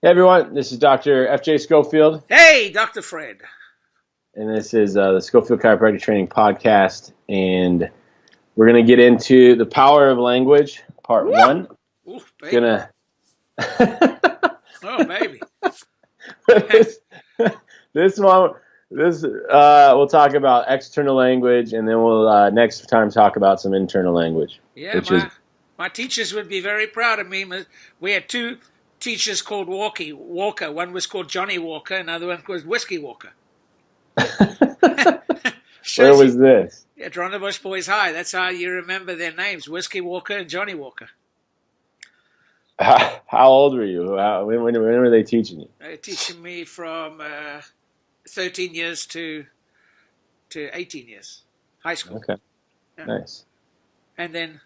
Hey everyone, this is Dr. F.J. Schofield, Hey, Dr. Fred. and this is the Schofield Chiropractic Training Podcast, and we're going to get into the power of language, part Woo! one. Ooh, baby. Gonna Oh, baby. this, this one, we'll talk about external language, and then we'll next time talk about some internal language. Yeah, Which is my teachers would be very proud of me. We had two teachers called Walker. One was called Johnny Walker, another one was Whiskey Walker. where was this? At Rondabush Boys High. That's how you remember their names, Whiskey Walker and Johnny Walker. How old were you? When were they teaching you? They were teaching me from 13 years to 18 years, high school. Okay, Yeah. nice. And then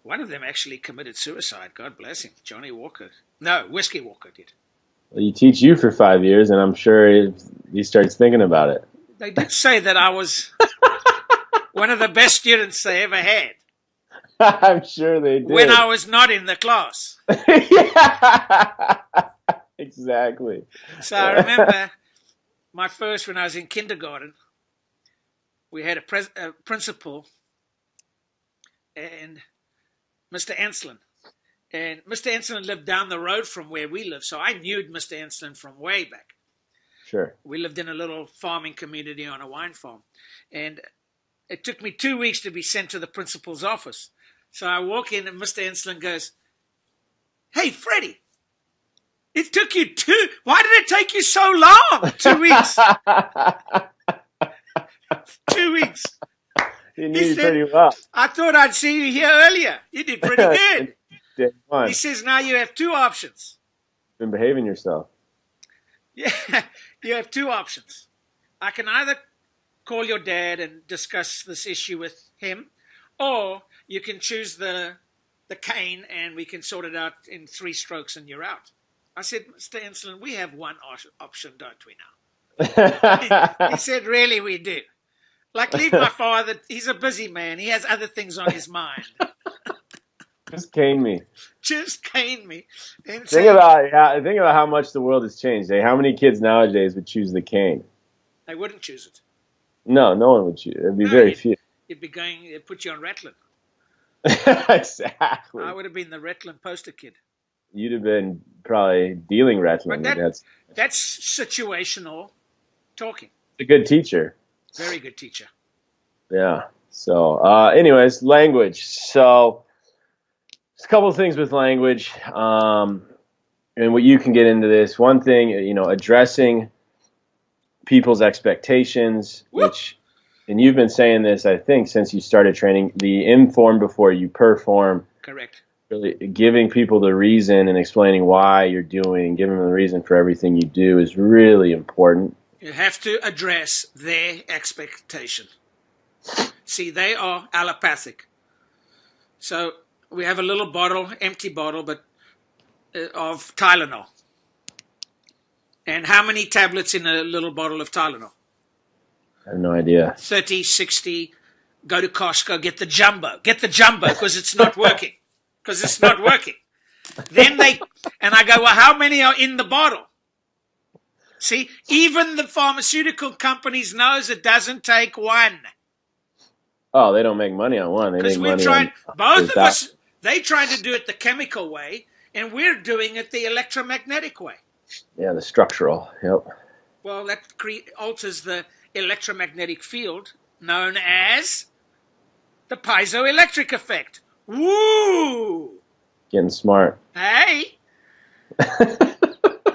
one of them actually committed suicide. God bless him. Johnny Walker. No, Whiskey Walker did. Well, you teach you for 5 years, and I'm sure he starts thinking about it. They did say that I was one of the best students they ever had I'm sure they did. when I was not in the class. Yeah, exactly. So I remember when I was in kindergarten, we had a principal and Mr. Anslin. And Mr. Anslin lived down the road from where we live, so I knew Mr. Anslin from way back. Sure. We lived in a little farming community on a wine farm. And it took me 2 weeks to be sent to the principal's office. So I walk in and Mr. Anslin goes, "Hey, Freddie, it took you why did it take you so long? 2 weeks." 2 weeks. He knew you pretty well. "I thought I'd see you here earlier. You did pretty good." Day one. He says, "Now you have two options." Been behaving yourself. Yeah, you have two options. I can either call your dad and discuss this issue with him, or you can choose the cane and we can sort it out in 3 strokes and you're out. I said, "Mr. Anslin, we have one option, don't we now?" He said, "Really, we do. Like, leave my father. He's a busy man. He has other things on his mind. Just cane me. Just cane me." And Think about how much the world has changed. How many kids nowadays would choose the cane? I wouldn't choose it. No one would choose. It'd be very few. It'd put you on Ratlin. Exactly. I would have been the Ratlin poster kid. You'd have been probably dealing wrestling. But That's situational talking. a good teacher. Very good teacher. Yeah. So, anyways, language. So, there's a couple of things with language, and what you can get into this. One thing, addressing people's expectations, Woo! and you've been saying this, I think, since you started training, the inform before you perform. Correct. Really giving people the reason and explaining why you're doing, giving them the reason for everything you do is really important. You have to address their expectation. See, they are allopathic. So we have a little bottle, empty bottle, but of Tylenol. And how many tablets in a little bottle of Tylenol? I have no idea. 30, 60. Go to Costco, get the jumbo. Get the jumbo because it's not working. Then I go, "Well, how many are in the bottle?" See, even the pharmaceutical companies knows it doesn't take one. Oh, they don't make money on one. They Because make we're money trying, on both of us, they trying to do it the chemical way, and we're doing it the electromagnetic way. Yeah, the structural. Yep. Well, that alters the electromagnetic field known as the piezoelectric effect. Woo! Getting smart. Hey!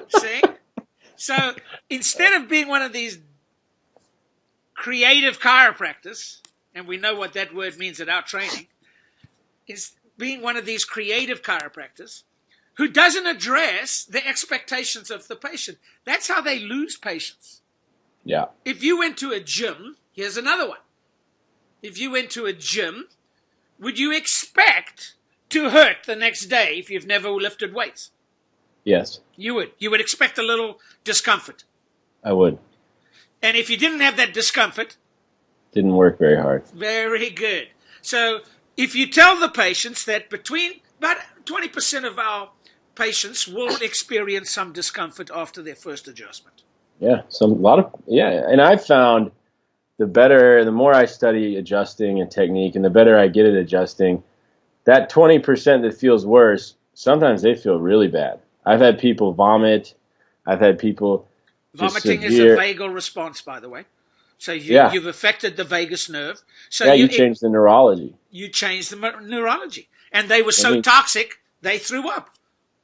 See? So instead of being one of these creative chiropractors, and we know what that word means at our training, is being one of these creative chiropractors who doesn't address the expectations of the patient. That's how they lose patients. Yeah. If you went to a gym, here's another one. If you went to a gym, would you expect to hurt the next day if you've never lifted weights? Yes. You would. You would expect a little discomfort. I would. And if you didn't have that discomfort, didn't work very hard. Very good. So if you tell the patients that between about 20% of our patients will experience some discomfort after their first adjustment. Yeah, and I've found the more I study adjusting and technique, and the better I get at adjusting, that 20% that feels worse, sometimes they feel really bad. I've had people vomit. I've had people vomiting is a vagal response, by the way. So you've affected the vagus nerve. So you changed the neurology. You changed the neurology, and they were so toxic they threw up.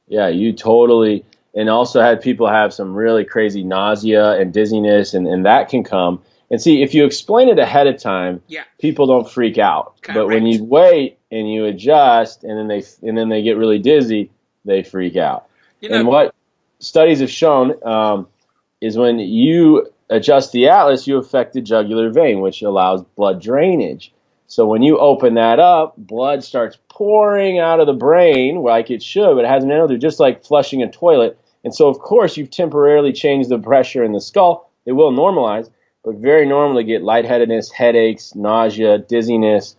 Yeah, you totally. And also had people have some really crazy nausea and dizziness, and that can come. And see, if you explain it ahead of time, people don't freak out. Correct. But when you wait and you adjust, and then they get really dizzy, they freak out. And what studies have shown is when you adjust the atlas, you affect the jugular vein, which allows blood drainage. So when you open that up, blood starts pouring out of the brain like it should, but it hasn't been able to, just like flushing a toilet. And so, of course, you've temporarily changed the pressure in the skull. It will normalize, but very normally get lightheadedness, headaches, nausea, dizziness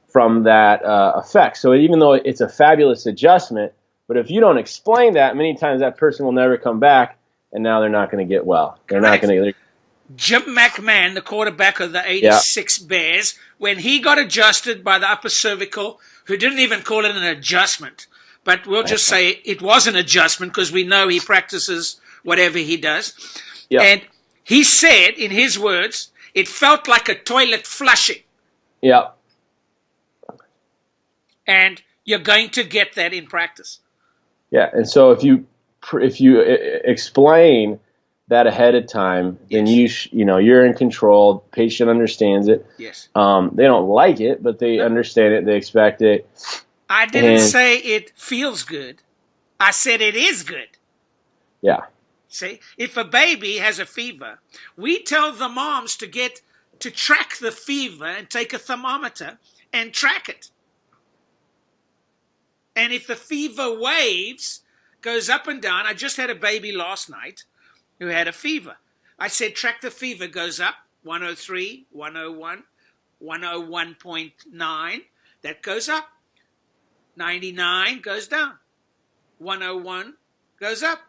from that effect. So even though it's a fabulous adjustment, but if you don't explain that, many times that person will never come back, and now they're not going to get well. They're not going to. Jim McMahon, the quarterback of the 86 Bears, when he got adjusted by the upper cervical, who didn't even call it an adjustment, but we'll just say it was an adjustment because we know he practices whatever he does. Yep. And he said, in his words, it felt like a toilet flushing. Yeah. And you're going to get that in practice. Yeah, and so if you explain that ahead of time, then you're in control. Patient understands it. Yes. They don't like it, but they understand it. They expect it. I didn't say it feels good. I said it is good. Yeah. See, if a baby has a fever, we tell the moms to track the fever and take a thermometer and track it. And if the fever waves, goes up and down. I just had a baby last night who had a fever. I said, track the fever, goes up, 103, 101, 101.9. That goes up. 99 goes down. 101 goes up.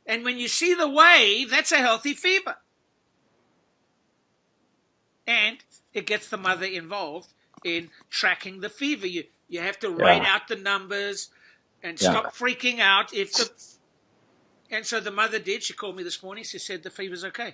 And when you see the wave, that's a healthy fever. And it gets the mother involved in tracking the fever. You have to write out the numbers and stop freaking out. And so the mother did. She called me this morning. She said the fever's okay.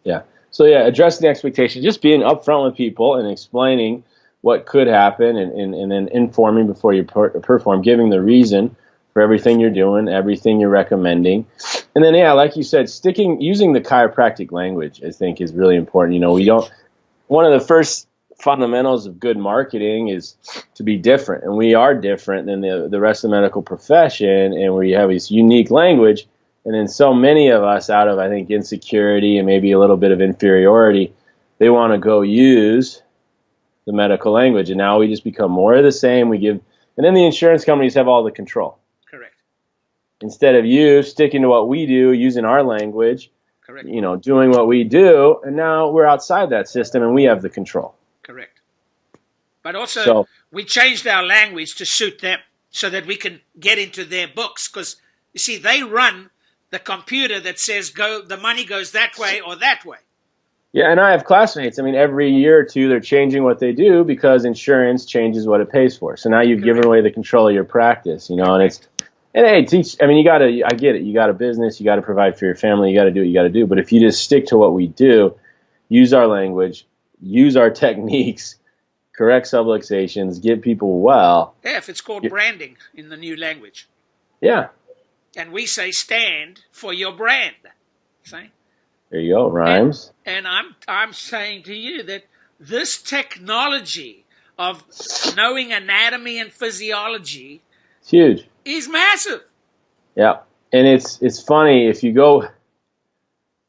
Yeah. So, addressing the expectation, just being upfront with people and explaining what could happen and then informing before you perform, giving the reason for everything you're doing, everything you're recommending. And then, like you said, using the chiropractic language, I think, is really important. One of the first fundamentals of good marketing is to be different, and we are different than the rest of the medical profession, and we have this unique language. And then so many of us, out of, I think, insecurity and maybe a little bit of inferiority, they want to go use the medical language, and now we just become more of the same. And then the insurance companies have all the control. Correct. Instead of you sticking to what we do, using our language, correct, doing what we do, and now we're outside that system and we have the control. Correct. But also, we changed our language to suit them so that we can get into their books, because you see, they run the computer that says the money goes that way or that way. Yeah, and I have classmates. I mean, every year or two, they're changing what they do because insurance changes what it pays for. So now you've given away the control of your practice, and I get it. You got a business, you got to provide for your family, you got to do what you got to do. But if you just stick to what we do, use our language, use our techniques, correct subluxations, get people well. Yeah, if it's called branding in the new language. Yeah. And we say stand for your brand. See? There you go, rhymes. And I'm saying to you that this technology of knowing anatomy and physiology, it's huge, is massive. Yeah, and it's funny, if you go,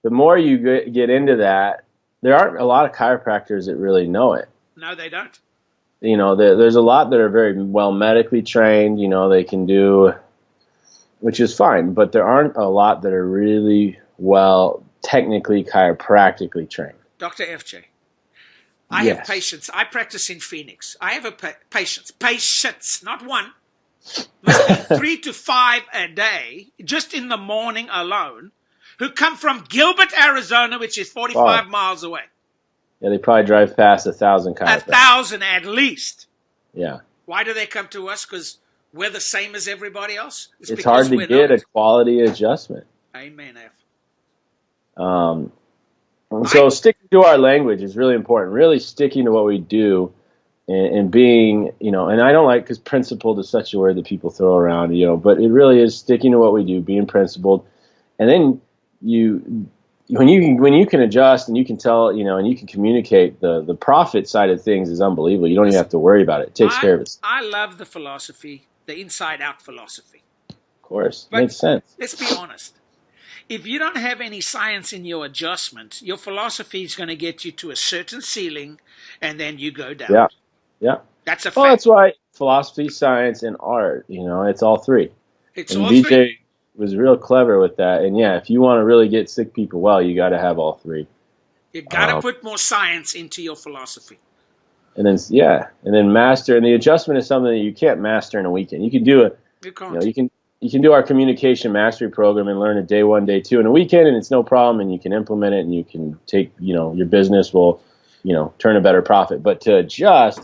the more you get into that, there aren't a lot of chiropractors that really know it. No, they don't. There's a lot that are very well medically trained. They can do, which is fine, but there aren't a lot that are really well technically chiropractically trained. Dr. FJ, I have patients. I practice in Phoenix. I have patients, not one, Must be 3 to 5 a day, just in the morning alone, who come from Gilbert, Arizona, which is 45 miles away. Yeah, they probably drive past 1,000 chiropractors. 1,000 at least. Yeah. Why do they come to us? Because we're the same as everybody else? It's hard to get a quality adjustment. Amen, F. So sticking to our language is really important. Really sticking to what we do and being, and I don't like, because principled is such a word that people throw around, but it really is sticking to what we do, being principled. And then when you can adjust and you can tell, and you can communicate, the profit side of things is unbelievable. You don't even have to worry about it. It takes care of itself. I love the philosophy, the inside out philosophy. Of course. But makes sense. Let's be honest. If you don't have any science in your adjustment, your philosophy is going to get you to a certain ceiling, and then you go down. Yeah, yeah. That's a fact. Well, that's why philosophy, science, and art, it's all three. It's and all BJ three. Was real clever with that. And, yeah, if you want to really get sick people well, you got to have all three. You got to put more science into your philosophy. And then master. And the adjustment is something that you can't master in a weekend. You can do it. You can't. You can do our communication mastery program and learn it day 1, day 2 in a weekend, and it's no problem, and you can implement it, and you can take, your business will, turn a better profit. But to adjust,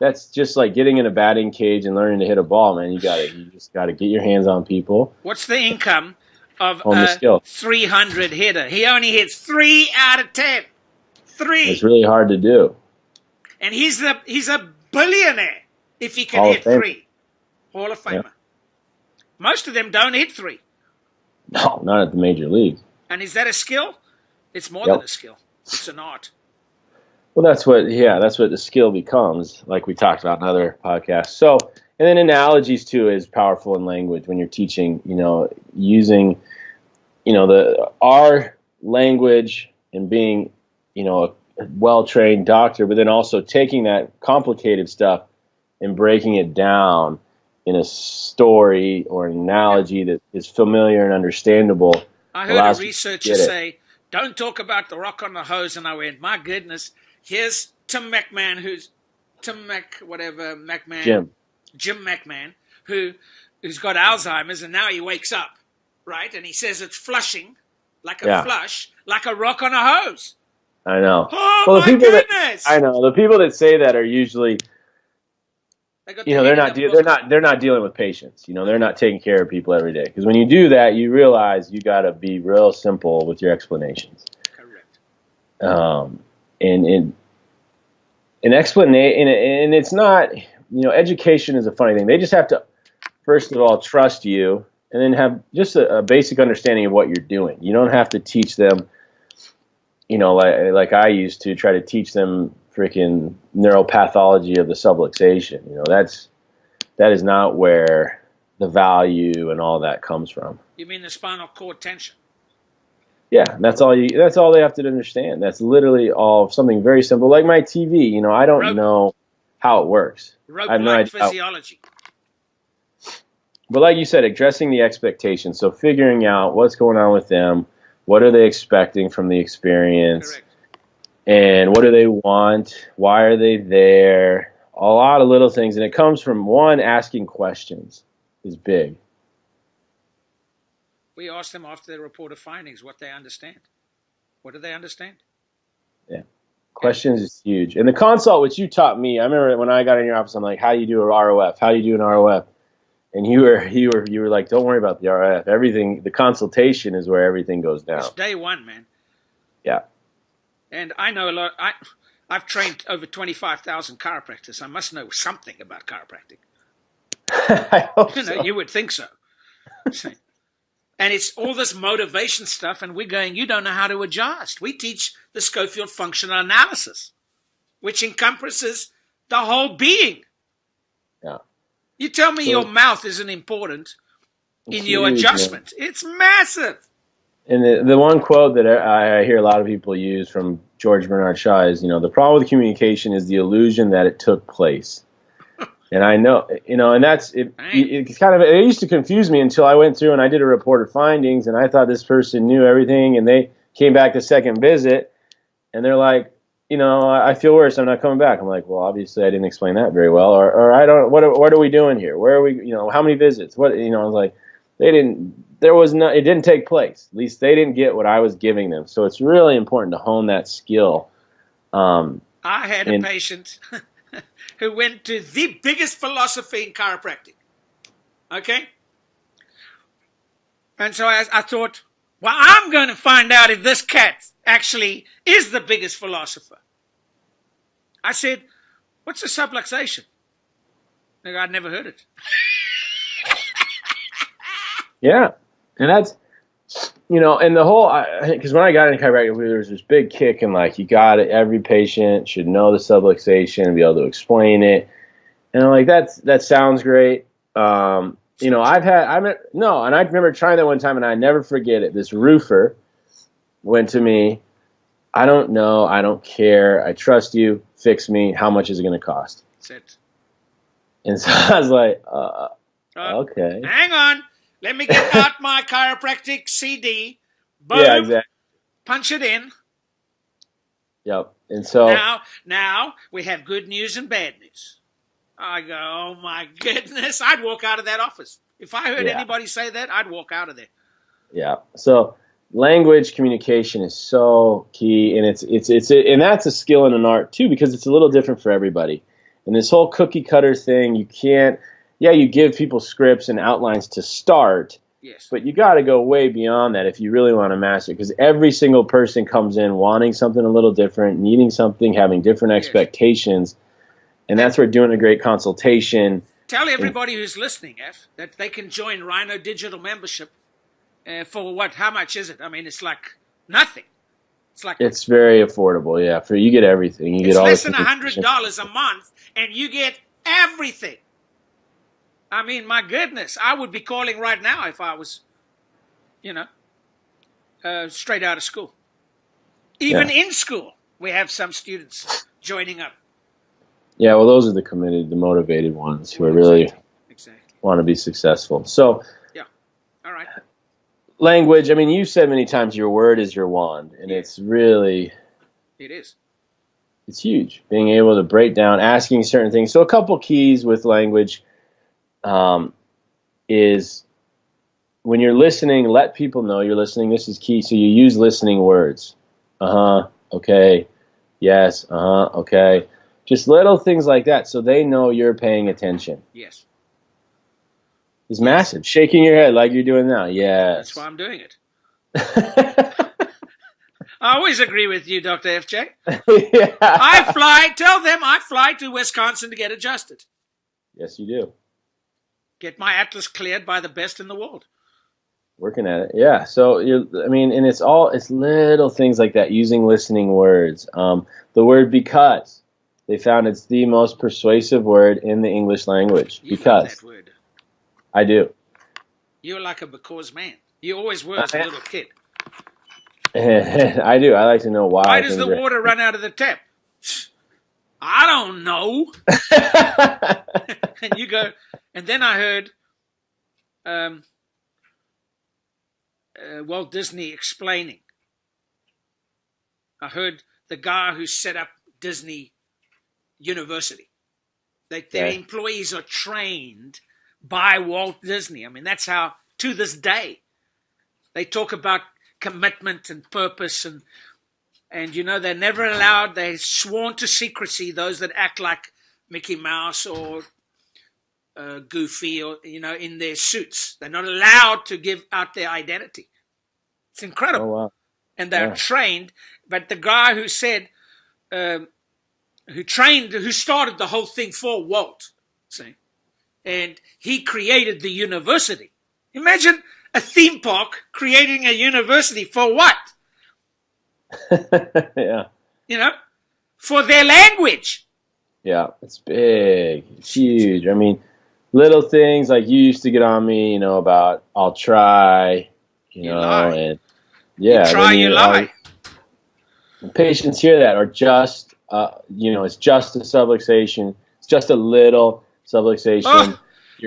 that's just like getting in a batting cage and learning to hit a ball, man. You just got to get your hands on people. What's the income of a 300 hitter? He only hits 3 out of 10. 3. It's really hard to do. And he's a billionaire if he can hit 3. Hall of Famer. Yeah. Most of them don't hit 3. No, not at the major leagues. And is that a skill? It's more than a skill. It's an art. Well, that's what the skill becomes, like we talked about in other podcasts. So, and then analogies too is powerful in language when you're teaching, using, our language and being, a well-trained doctor, but then also taking that complicated stuff and breaking it down in a story or an analogy that is familiar and understandable. I heard a researcher say, don't talk about the rock on the hose, and I went, my goodness, here's Jim McMahon, who's got Alzheimer's, and now he wakes up, right? And he says it's flushing, like a flush, like a rock on a hose. I know. Oh, well, my goodness! I know. The people that say that are usually... they're not dealing with patients. They're not taking care of people every day. Because when you do that, you realize you got to be real simple with your explanations. Correct. And it's not, education is a funny thing. They just have to, first of all, trust you, and then have just a basic understanding of what you're doing. You don't have to teach them, like I used to try to teach them freaking neuropathology of the subluxation. That is not where the value and all that comes from. You mean the spinal cord tension? Yeah, that's all they have to understand. That's literally all something very simple. Like my TV, I don't know how it works. I have no idea. Physiology. But like you said, addressing the expectations. So figuring out what's going on with them, what are they expecting from the experience? Correct. And what do they want? Why are they there? A lot of little things. And it comes from, one, asking questions is big. We ask them after they report of findings what they understand. What do they understand? Yeah. Questions is huge. And the consult, which you taught me, I remember when I got in your office, I'm like, how do you do an ROF? How do you do an ROF? And you were like, don't worry about the ROF. Everything, the consultation is where everything goes down. It's day one, man. Yeah. And I know a lot. I've trained over 25,000 chiropractors. I must know something about chiropractic. I hope so. You would think so. And it's all this motivation stuff, and we're going, you don't know how to adjust. We teach the Schofield functional analysis, which encompasses the whole being. Yeah. You tell me your mouth isn't important in your adjustment. Man. It's massive. And the one quote that I hear a lot of people use from George Bernard Shaw is, the problem with communication is the illusion that it took place. And I know, and that's, it's kind of, it used to confuse me until I went through and I did a report of findings, and I thought this person knew everything, and they came back the second visit, and they're like, I feel worse. I'm not coming back. I'm like, well, obviously I didn't explain that very well, or I don't. What are we doing here? Where are we? How many visits? What? I was like, they didn't. There was no. It didn't take place. At least they didn't get what I was giving them. So it's really important to hone that skill. I had a patient who went to the biggest philosophy in chiropractic. Okay, and so I thought, well, I'm going to find out if this cat actually is the biggest philosopher. I said, what's a subluxation? I'd never heard it. Yeah, and that's, and the whole, because when I got into chiropractic, there was this big kick and like, you got it, every patient should know the subluxation and be able to explain it. And I'm like, that sounds great. And I remember trying that one time and I never forget it. This roofer went to me, I don't know, I don't care, I trust you, fix me, how much is it going to cost? That's it. And so I was like, okay. Hang on. Let me get out my chiropractic CD. Boom. Yeah, exactly. Punch it in. Yep. And so now we have good news and bad news. I go, oh my goodness. I'd walk out of that office. If I heard anybody say that, I'd walk out of there. Yeah. So language communication is so key, and and that's a skill and an art too, because it's a little different for everybody. And this whole cookie cutter thing, you can't. Yeah, you give people scripts and outlines to start, yes, but you got to go way beyond that if you really want to master it, because every single person comes in wanting something a little different, needing something, having different expectations, and that's where doing a great consultation. Tell everybody who's listening, that they can join Rhino Digital Membership for what? How much is it? I mean, it's like nothing. It's very affordable, yeah. You get everything. You get all less than $100 a month, and you get everything. I mean, my goodness, I would be calling right now if I was, straight out of school. Even in school, we have some students joining up. Yeah, well, those are the committed, the motivated ones who are really want to be successful. So, yeah, all right. Language, I mean, you said many times your word is your wand, and it's really... It is. It's huge, being able to break down, asking certain things. So a couple keys with language is when you're listening, let people know you're listening. This is key. So you use listening words. Okay, yes, okay. Just little things like that so they know you're paying attention. Yes. It's massive. Shaking your head like you're doing now. Yes. That's why I'm doing it. I always agree with you, Dr. FJ. Yeah. Tell them I fly to Wisconsin to get adjusted. Yes, you do. Get my atlas cleared by the best in the world. Working at it. Yeah. So, and it's little things like that, using listening words. The word because. They found it's the most persuasive word in the English language. You know that word. I do. You're like a because man. You always were as a little kid. I do. I like to know why. Why does the water run out of the tap? I don't know. And you go, and then I heard Walt Disney explaining. I heard the guy who set up Disney University. Their employees are trained by Walt Disney. I mean, that's how, to this day, they talk about commitment and purpose, and they're never allowed, they're sworn to secrecy, those that act like Mickey Mouse or Goofy or, in their suits. They're not allowed to give out their identity. It's incredible. Oh, wow. And they're trained, but the guy who said, who started the whole thing for Walt, see, and he created the university. Imagine a theme park creating a university for what? Yeah. For their language. Yeah, it's big. It's huge. I mean, little things like you used to get on me, about I'll try, lie. And yeah. You try, you lie. Patients hear that, or just, it's just a subluxation. It's just a little subluxation. Oh,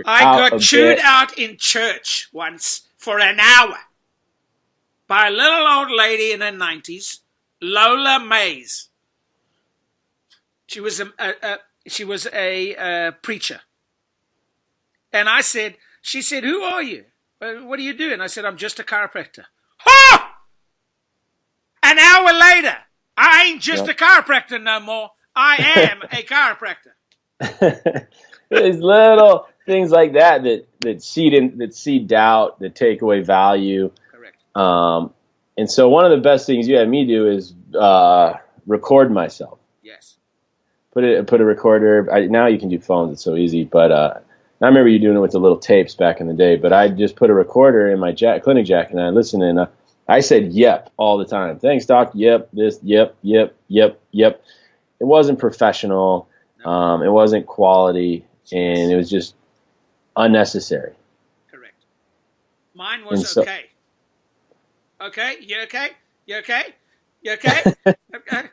I got chewed out in church once for an hour by a little old lady in her 90s, Lola Mays. She was a preacher. And I said, she said, "Who are you? What do you do?" And I said, "I'm just a chiropractor." Ha! An hour later, I ain't just a chiropractor no more. I am a chiropractor. There's little things like that seed doubt, that take away value. Correct. And so one of the best things you had me do is record myself. Yes. Put a recorder. Now you can do phones; it's so easy. But I remember you doing it with the little tapes back in the day. But I just put a recorder in my clinic jacket, and I listened, and I said "yep" all the time. "Thanks, doc." "Yep." This. "Yep." "Yep." "Yep." "Yep." It wasn't professional. No. It wasn't quality, and it was just unnecessary. Correct. Mine was okay. Okay, you okay? You okay? You okay? Okay.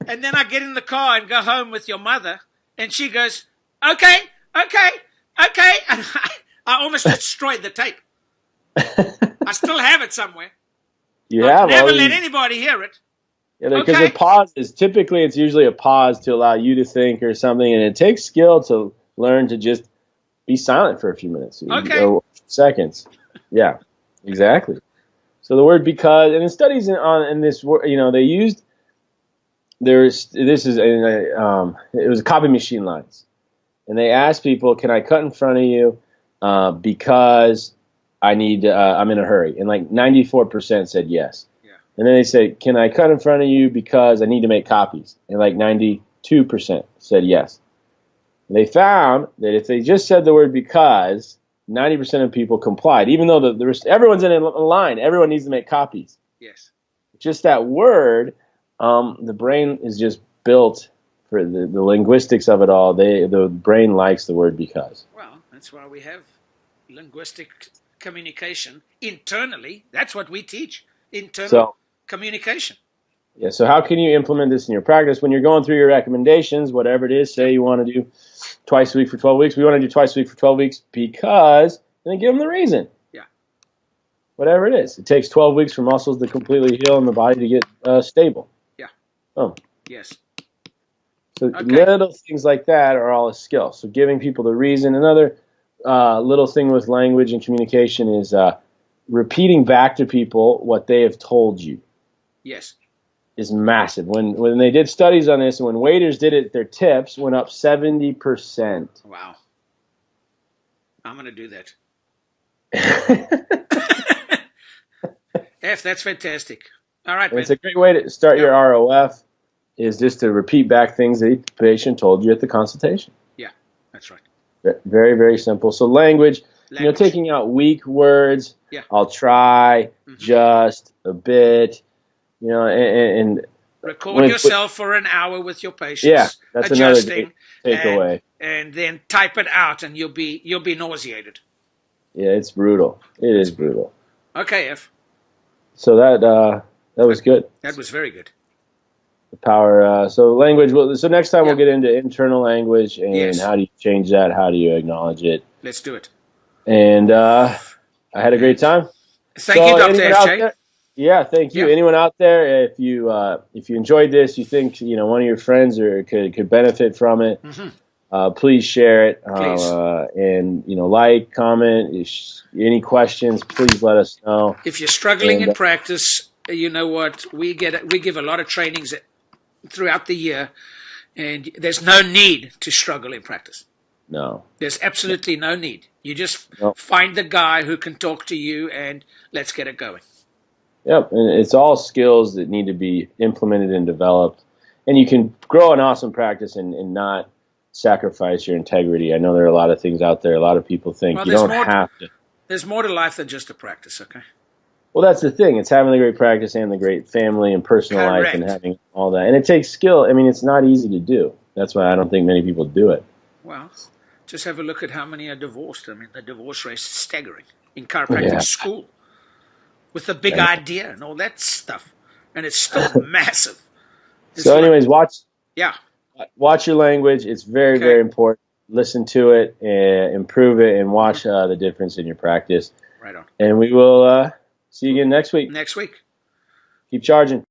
And then I get in the car and go home with your mother, and she goes, "Okay, okay, okay." And I almost destroyed the tape. I still have it somewhere. I've never let anybody hear it. Yeah, because it pauses. Typically, it's usually a pause to allow you to think or something, and it takes skill to learn to just be silent for a few minutes or seconds. Yeah, exactly. So the word "because," and in studies in this, they used it was copy machine lines, and they asked people, "Can I cut in front of you because I'm in a hurry?" And like 94% said yes. Yeah. And then they said, "Can I cut in front of you because I need to make copies?" And like 92% said yes. And they found that if they just said the word "because," 90% of people complied, even though everyone's in a line. Everyone needs to make copies. Yes. Just that word, the brain is just built for the linguistics of it all. The brain likes the word "because." Well, that's why we have linguistic communication internally. That's what we teach, internal communication. Yeah, so how can you implement this in your practice when you're going through your recommendations, whatever it is? Say you want to do twice a week for 12 weeks. We want to do twice a week for 12 weeks because, and then give them the reason. Yeah. Whatever it is. It takes 12 weeks for muscles to completely heal and the body to get stable. Yeah. Oh. Yes. So little things like that are all a skill. So giving people the reason. Another little thing with language and communication is repeating back to people what they have told you. Yes. Is massive. When they did studies on this, and when waiters did it, their tips went up 70%. Wow. I'm going to do that. That's fantastic. All right, man. It's a great way to start your ROF, is just to repeat back things that the patient told you at the consultation. Yeah, that's right. Very, very simple. So language. Taking out weak words. Yeah. I'll try, just, a bit. And record yourself for an hour with your patients. Yeah, that's adjusting, another takeaway. And then type it out, and you'll be nauseated. Yeah, it's brutal. It is brutal. Okay, F. So that was good. That was very good. The power. So language. So next time we'll get into internal language and how do you change that? How do you acknowledge it? Let's do it. And I had a great time. Thank you, Dr. FJ. Yeah, thank you. Anyone out there, if you enjoyed this, you think one of your friends could benefit from it, please share it. Please. And like, comment, any questions, please let us know. If you're struggling in practice, you know what, we give a lot of trainings throughout the year, and there's no need to struggle in practice. No. There's absolutely no need. You just find the guy who can talk to you, and let's get it going. Yep, and it's all skills that need to be implemented and developed. And you can grow an awesome practice and not sacrifice your integrity. I know there are a lot of things out there. A lot of people think you don't have to. There's more to life than just a practice, okay? Well, that's the thing. It's having the great practice and the great family and personal life and having all that. And it takes skill. I mean, it's not easy to do. That's why I don't think many people do it. Well, just have a look at how many are divorced. I mean, the divorce rate is staggering in chiropractic school. With the big idea and all that stuff. And it's still massive. Anyways, watch your language. It's very, very important. Listen to it, and improve it, and watch the difference in your practice. Right on. And we will see you again next week. Next week. Keep charging.